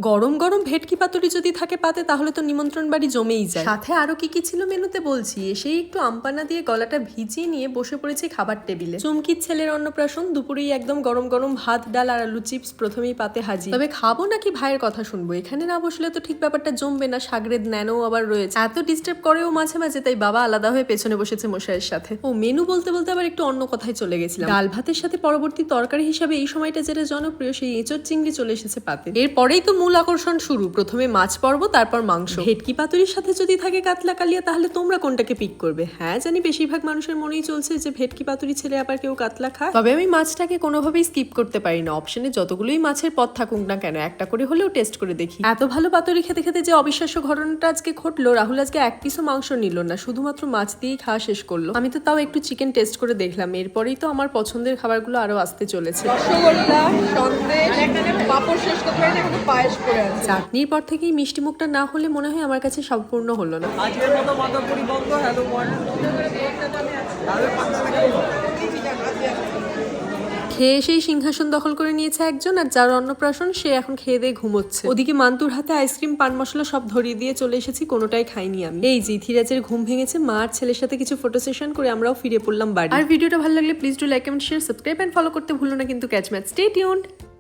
গরম গরম ভেটকি পাতুরি যদি থাকে পাতে তাহলে তো নিমন্ত্রণ বাড়ি জমেই যায়। সাথে আরো কি কি ছিল মেনুতে বলছি। এসেই একটু আমপানা দিয়ে গলাটা ভিজিয়ে নিয়ে বসে পড়েছি খাবার টেবিলে। চুমকির ছেলের অন্নপ্রাশন, দুপুরেই একদম গরম গরম ভাত ডাল আর আলু চিপস প্রথমেই পাতে হাজির। তবে খাবো নাকি ভাইয়ের কথা শুনবো, এখানে না বসলে তো ঠিক ব্যাপারটা জমবে না। সাগরেদ ন্যানো আবার রয়েছে, এত ডিস্টার্ব করেও মাঝে মাঝে, তাই বাবা আলাদা হয়ে পেছনে বসেছে মশাইয়ের সাথে। ও মেনু বলতে বলতে আবার একটু অন্য কথায় চলে গেছিলাম। ডাল ভাতের সাথে পরবর্তী তরকারি হিসাবে এই সময়টা যেটা জনপ্রিয় সেই এঁচোড় চিংড়ি চলে এসেছে পাতে। এরপরেই তো মূল আকর্ষণ শুরু। প্রথমে মাছ পর্ব, তারপর মাংস। ভেটকি পাতুরির সাথে যদি থাকে কাতলা কালিয়া, তাহলে তোমরা কোনটাকে পিক করবে? হ্যাঁ জানি বেশিরভাগ মানুষের মনেই চলছে যে ভেটকি পাতুরি ছেড়ে আবার কেউ কাতলা খায়, তবে আমি মাছটাকে কোনোভাবেই স্কিপ করতে পারি না। অপশনে যতগুলোই মাছের পদ থাকুক না কেন, একটা করে হলেও টেস্ট করে দেখি। এত ভালো পাতুরি খেতে খেতে যে অবিশ্বাস্য ঘটনাটা আজকে ঘটলো, রাহুল আজকে এক পিসও মাংস নিল না, শুধুমাত্র মাছ দিয়েই খাওয়া শেষ করলো। আমি তো তাও একটু চিকেন টেস্ট করে দেখলাম। এরপরেই তো আমার পছন্দের খাবারগুলো আরো আসতে চলেছে। রসগোল্লা, সন্দেশ, পাপড় শেষ করতে পারি না, কিন্তু পায়েস করে আছে। চাটনির পর থেকেই মিষ্টি মুখটা না হলে মনে হয় আমার কাছে সম্পূর্ণ হলো না। আজকের মতো মাধবপুরি বন্ধ। Hello morning. খেয়ে সেই সিংহাসন দখল করে নিয়েছে একজন, আর যার অন্নপ্রাশন সে এখন খেয়ে দিয়ে ঘুমোচ্ছে। ওদিকে মান্তুর হাতে আইসক্রিম পান মশলা সব ধরিয়ে দিয়ে চলে এসেছি, কোনোটাই খাইনি আমি। এই যে ধীরাজের ঘুম ভেঙেছে, মা আর ছেলের সাথে কিছু ফটো সেশন করে আমরাও ফিরে পড়লাম বাড়ি। আর ভিডিওটা ভালো লাগলে please do like comment share subscribe and follow করতে ভুলো না কিন্তু। Catch match, stay tuned.